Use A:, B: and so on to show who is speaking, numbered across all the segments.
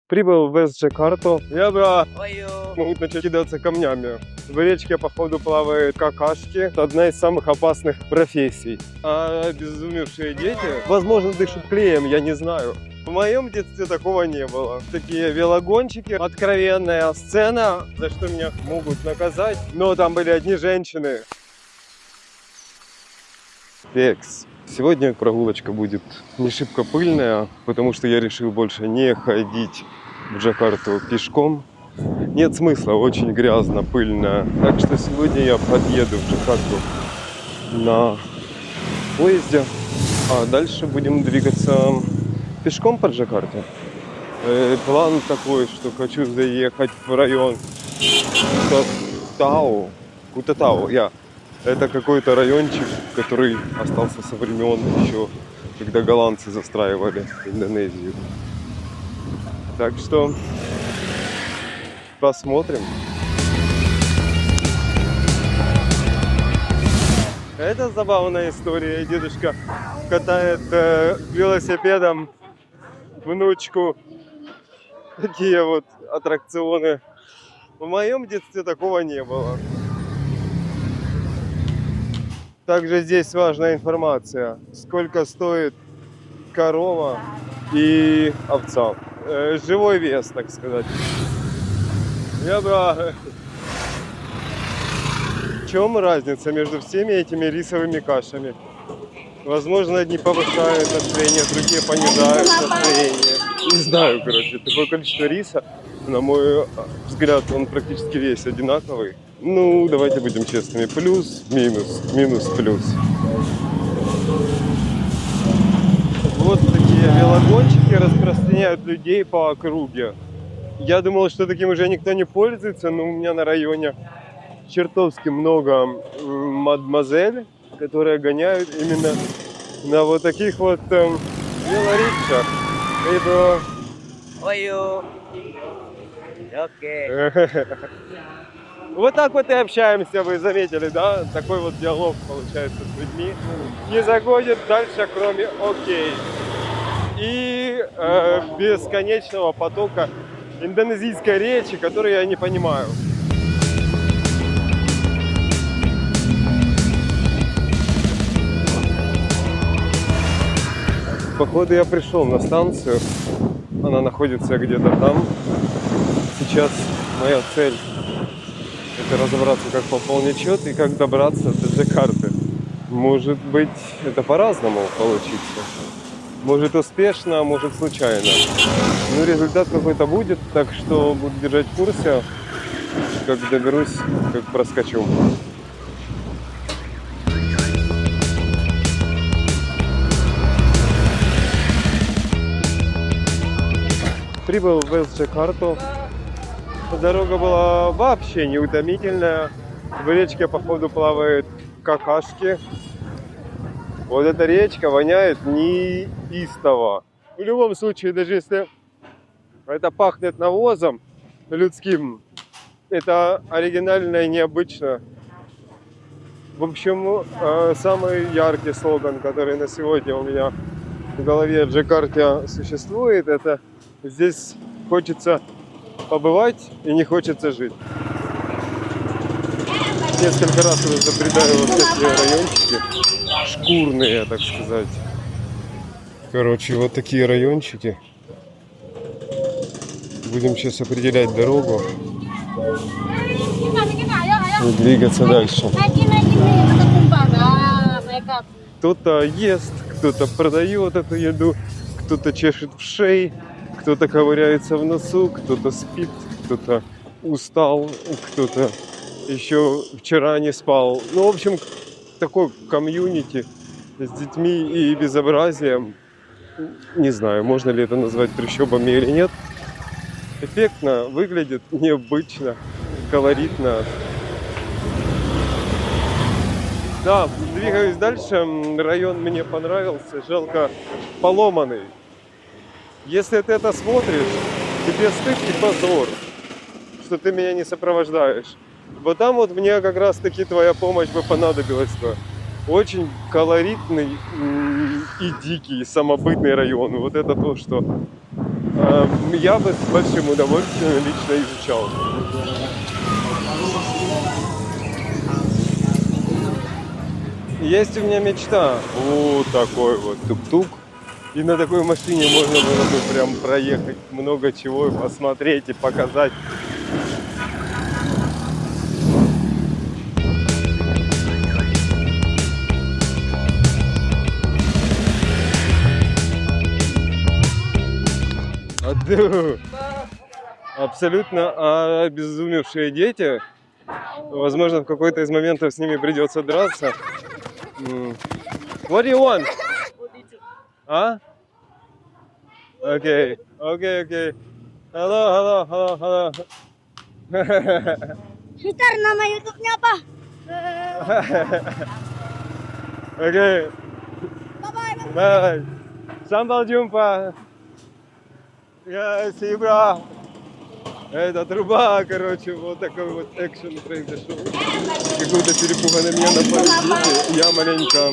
A: Прибыл в Джакарту. Я бы могут начать кидаться камнями. В речке, походу, плавают какашки. Это одна из самых опасных профессий. А обезумевшие дети, возможно, дышат клеем, я не знаю. В моем детстве такого не было. Такие велогончики, откровенная сцена, за что меня могут наказать. Но там были одни женщины. Пекс. Сегодня прогулочка будет не шибко пыльная, потому что я решил больше не ходить в Джакарту пешком. Нет смысла, очень грязно, пыльно. Так что сегодня я подъеду в Джакарту на поезде, а дальше будем двигаться пешком по Джакарте. План такой, что хочу заехать в район Кутатау. Это какой-то райончик, который остался со времен еще, когда голландцы застраивали Индонезию. Так что посмотрим. Это забавная история. Дедушка катает велосипедом внучку. Такие вот аттракционы. В моем детстве такого не было. Также здесь важная информация. Сколько стоит корова и овца. Живой вес, так сказать. В чем разница между всеми этими рисовыми кашами? Возможно, одни повышают настроение, другие понижают настроение. Не знаю, короче, такое количество риса, на мой взгляд, он практически весь одинаковый. Ну, давайте будем честными. Плюс, минус, минус, плюс. Вот такие велогончики распространяют людей по округе. Я думал, что таким уже никто не пользуется, но у меня на районе чертовски много мадемуазель, которые гоняют именно на вот таких вот велорикшах. Вот так вот и общаемся, вы заметили, да? Такой вот диалог получается с людьми. Не заходит дальше, кроме окей. И бесконечного потока индонезийской речи, которую я не понимаю. Походу я пришел на станцию. Она находится где-то там. Сейчас моя цель — это разобраться, как пополнить счет и как добраться до Джакарты. Может быть, это по-разному получится. Может успешно, а может случайно. Но результат какой-то будет, так что буду держать в курсе, как доберусь, как проскочу. Прибыл в Джакарту. Дорога была вообще неутомительная. В речке, походу, плавают какашки. Вот эта речка воняет неистово. В любом случае, даже если это пахнет навозом людским, это оригинально и необычно. В общем, самый яркий слоган, который на сегодня у меня в голове в Джакарте существует, это «Здесь хочется побывать и не хочется жить». Несколько раз уже забредаю вот такие райончики, шкурные, так сказать. Короче, вот такие райончики. Будем сейчас определять дорогу и двигаться дальше. Кто-то ест, кто-то продает эту еду, кто-то чешет в шее, кто-то ковыряется в носу, кто-то спит, кто-то устал, кто-то еще вчера не спал. Ну, в общем, такой комьюнити с детьми и безобразием. Не знаю, можно ли это назвать трущобами или нет. Эффектно выглядит, необычно, колоритно. Да, двигаюсь дальше. Район мне понравился, жалко поломанный. Если ты это смотришь, тебе стыд и позор, что ты меня не сопровождаешь. Вот там вот мне как раз таки твоя помощь бы понадобилась бы. Очень колоритный и дикий, самобытный район. Вот это то, что я бы с большим удовольствием лично изучал. Есть у меня мечта. Вот такой вот тук-тук. И на такой машине можно было бы прям проехать много чего и посмотреть, и показать. Абсолютно обезумевшие дети. Возможно, в какой-то из моментов с ними придется драться. What do you want? А? Okay. Hello.
B: Ntar nama YouTube-nya apa?
A: Okay. Bye. Sampai jumpa. Я Сибра. Это труба, короче, вот такой вот экшен произошел. Какой-то перепуга на меня напали. Я маленько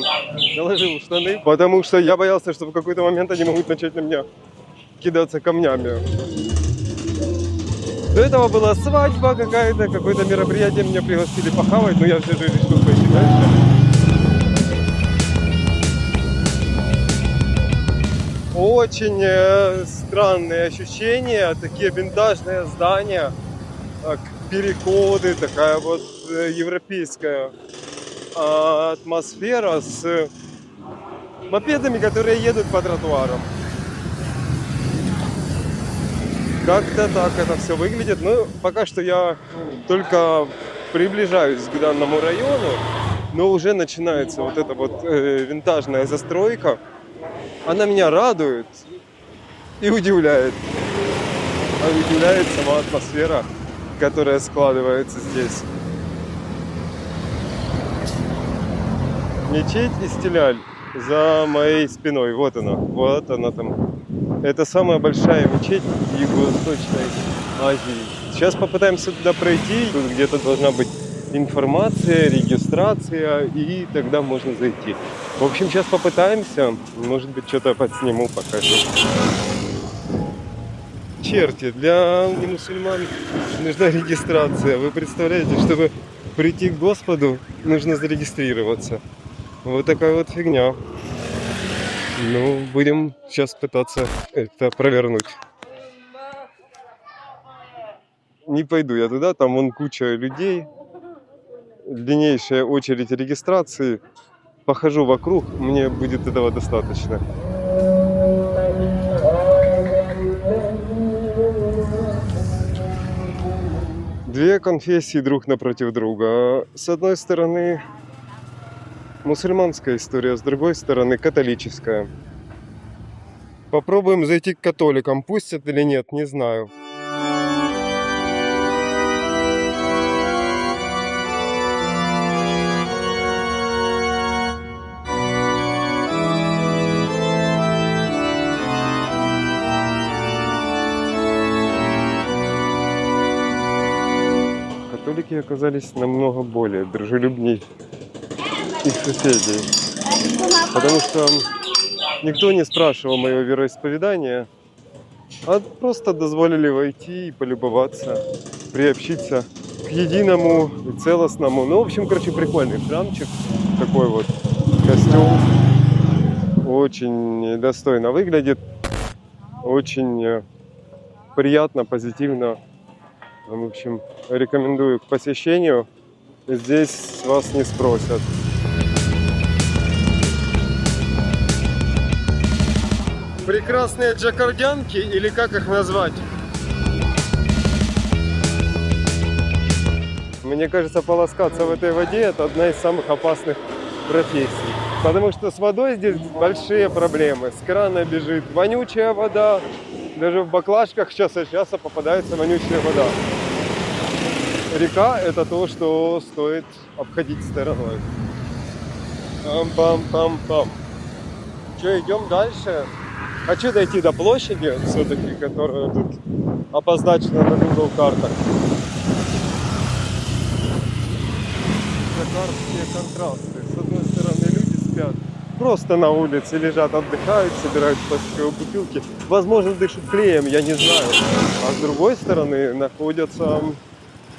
A: наложил штаны, потому что я боялся, что в какой-то момент они могут начать на меня кидаться камнями. До этого была свадьба какая-то, какое-то мероприятие, меня пригласили похавать, но я все же решил пойти дальше. Очень странные ощущения, такие винтажные здания, переходы, такая вот европейская атмосфера с мопедами, которые едут по тротуарам. Как-то так это все выглядит. Ну, пока что я только приближаюсь к данному району, но уже начинается вот эта вот винтажная застройка. Она меня радует и удивляет. Удивляет сама атмосфера, которая складывается здесь. Мечеть Истиляль за моей спиной. Вот она там. Это самая большая мечеть в Юго-Восточной Азии. Сейчас попытаемся туда пройти. Тут где-то должна быть информация, регистрация, и тогда можно зайти. В общем, сейчас попытаемся. Может быть, что-то подсниму, покажу. Черти, для мусульман нужна регистрация. Вы представляете, чтобы прийти к Господу, нужно зарегистрироваться. Вот такая вот фигня. Ну, будем сейчас пытаться это провернуть. Не пойду я туда, там вон куча людей. Длиннейшая очередь регистрации. Похожу вокруг, мне будет этого достаточно. Две конфессии друг напротив друга. С одной стороны мусульманская история, с другой стороны католическая. Попробуем зайти к католикам. Пустят или нет, не знаю. Католики оказались намного более дружелюбней их соседей. Потому что никто не спрашивал мое вероисповедание, а просто дозволили войти и полюбоваться, приобщиться к единому и целостному. Ну, в общем, короче, прикольный храмчик. Такой вот костюм. Очень достойно выглядит. Очень приятно, позитивно. В общем, рекомендую к посещению. Здесь вас не спросят. Прекрасные джакардянки, или как их назвать? Мне кажется, полоскаться в этой воде — это одна из самых опасных профессий. Потому что с водой здесь большие проблемы. С крана бежит вонючая вода. Даже в баклажках час от часа попадается вонючая вода. Река — это то, что стоит обходить стороной. Пам-пам-пам-пам. Что, идем дальше? Хочу дойти до площади, все-таки, которая тут обозначена на Google картах. Джакардские контрасты. С одной стороны люди спят. просто на улице лежат, отдыхают, собирают пластиковые бутылки. Возможно, дышат клеем, я не знаю. А с другой стороны находятся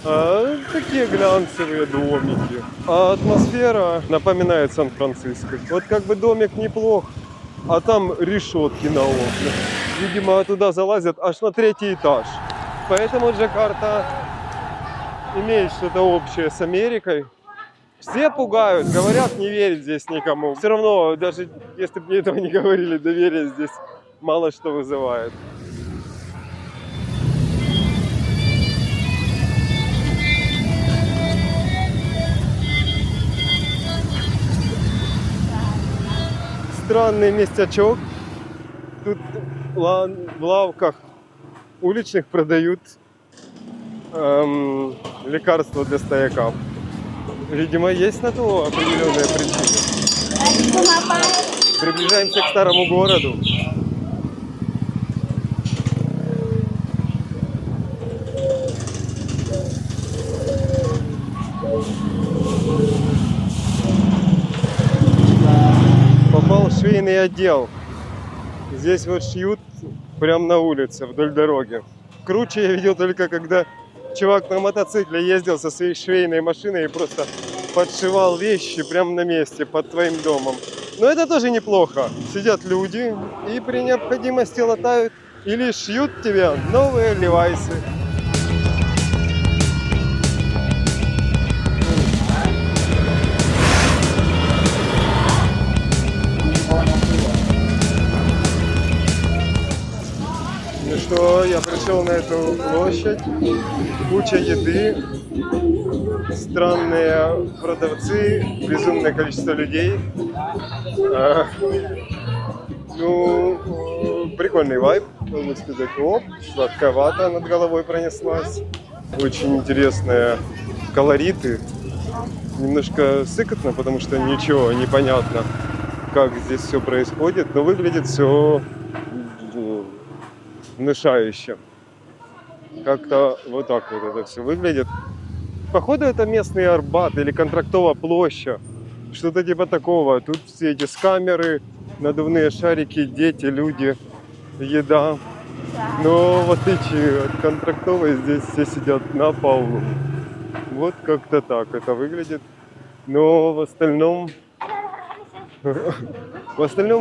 A: такие глянцевые домики. А атмосфера напоминает Сан-Франциско. Вот как бы домик неплох, а там решетки на окнах. Видимо, туда залазят аж на 3-й этаж. Поэтому Джакарта имеет что-то общее с Америкой. Все пугают, говорят, не верить здесь никому. Все равно, даже если бы мне этого не говорили, доверие здесь мало что вызывает. Странный местечок. Тут в лавках уличных продают лекарства для стояков. Видимо, есть на то определенные причины. Приближаемся к старому городу. Попал в швейный отдел. Здесь вот шьют прямо на улице, вдоль дороги. Круче я видел только когда чувак на мотоцикле ездил со своей швейной машиной и просто подшивал вещи прямо на месте, под твоим домом. Но это тоже неплохо. Сидят люди и при необходимости латают или шьют тебе новые левайсы. Ну что, я пришел на эту площадь, куча еды, странные продавцы, безумное количество людей. Прикольный вайб, можно сказать. Оп, сладковато над головой пронеслась. Очень интересные колориты. Немножко сыкотно, потому что ничего не понятно, как здесь все происходит, но выглядит все внушающе. Как-то вот так вот это все выглядит. Походу это местный Арбат или Контрактова площадь. Что-то типа такого. Тут все эти скамеры, надувные шарики, дети, люди, еда. Но в отличие от Контрактовой здесь все сидят на полу. Вот как-то так это выглядит. Но в остальном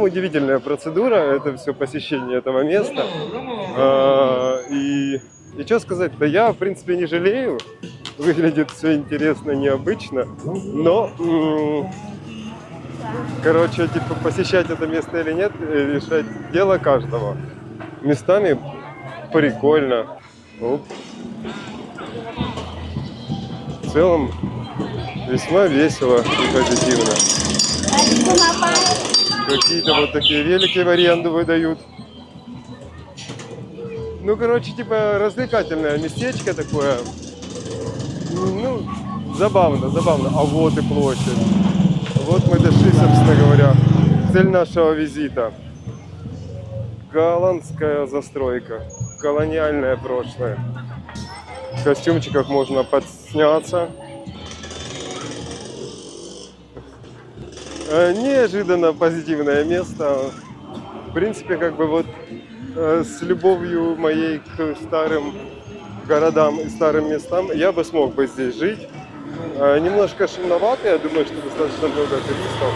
A: удивительная процедура. Это все посещение этого места. И что сказать-то, я в принципе не жалею. Выглядит все интересно, необычно. Но, короче, типа посещать это место или нет, решать дело каждого. Местами прикольно. Оп. В целом весьма весело и позитивно. Какие-то вот такие велики в аренду выдают. Ну, короче, типа развлекательное местечко такое. Ну, забавно. А вот и площадь. Вот мы дошли, собственно говоря, цель нашего визита. Голландская застройка. Колониальное прошлое. В костюмчиках можно подсняться. Неожиданно позитивное место. В принципе, как бы вот с любовью моей к старым городам и старым местам я бы смог бы здесь жить. Немножко шумновато, я думаю, что достаточно много туристов.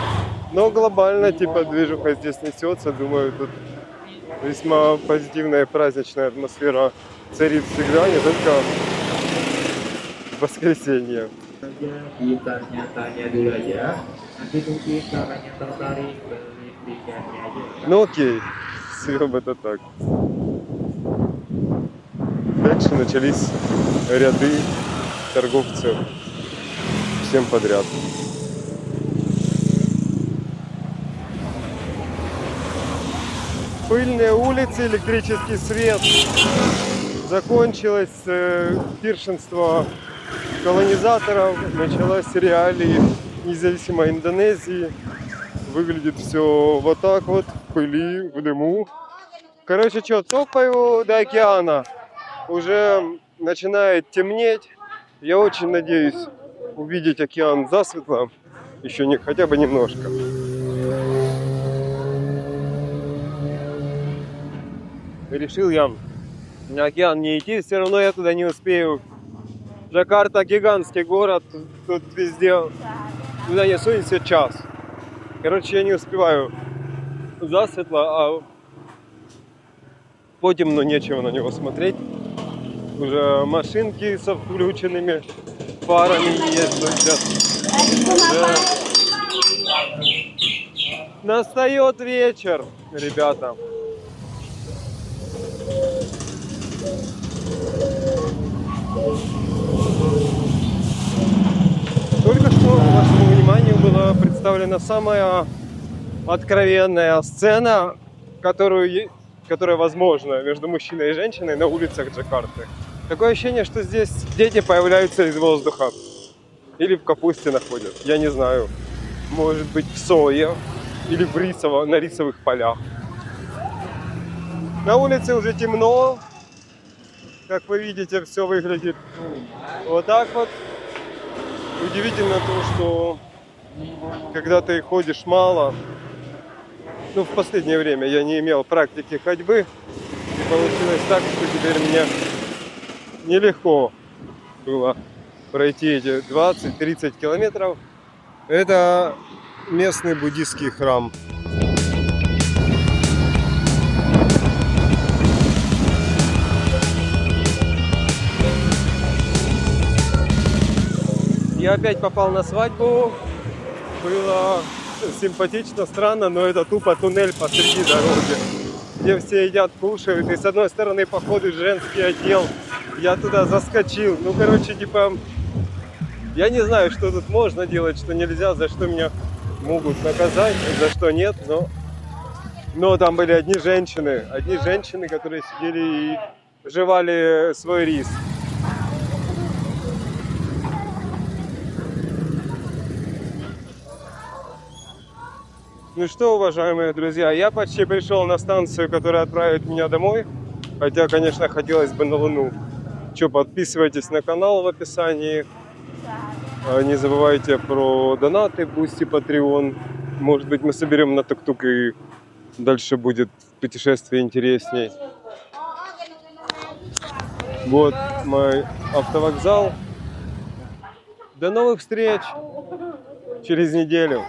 A: Но глобально, типа, движуха здесь несется. Думаю, тут весьма позитивная и праздничная атмосфера царит всегда, не только в воскресенье. Ну окей, все это так. Дальше начались ряды торговцев всем подряд. Пыльные улицы, электрический свет. Закончилось пиршенство колонизаторов, началась реалии независимой Индонезии. Выглядит все вот так вот, в пыли, в дыму. Короче, что, топаю до океана. Уже начинает темнеть. Я очень надеюсь увидеть океан засветло. Еще не, хотя бы немножко. решил я на океан не идти, все равно я туда не успею. Джакарта гигантский город, тут везде, туда не сунется час. Короче, я не успеваю засветло, а потемно нечего на него смотреть. Уже машинки со включенными фарами ездят. Уже настает вечер, ребята. Только что вашему вниманию была представлена самая откровенная сцена, которая возможна между мужчиной и женщиной на улицах Джакарты. Такое ощущение, что здесь дети появляются из воздуха. Или в капусте находят. Я не знаю. Может быть, в сое. Или на рисовых полях. На улице уже темно. Как вы видите, все выглядит вот так вот. Удивительно то, что когда ты ходишь мало, ну, в последнее время я не имел практики ходьбы, и получилось так, что теперь мне нелегко было пройти эти 20-30 километров. Это местный буддийский храм. Я опять попал на свадьбу. Было симпатично, странно, но это тупо туннель посреди дороги, где все едят, кушают. И с одной стороны, походу, женский отдел. Я туда заскочил. Ну, короче, типа, я не знаю, что тут можно делать, что нельзя, за что меня могут наказать, за что нет, но там были одни женщины, которые сидели и жевали свой рис. Ну что, уважаемые друзья, я почти пришел на станцию, которая отправит меня домой. Хотя, конечно, хотелось бы на Луну. Что, подписывайтесь на канал в описании. Не забывайте про донаты, Boosty, Patreon. Может быть, мы соберем на тук-тук, и дальше будет путешествие интересней. Вот мой автовокзал. До новых встреч через неделю.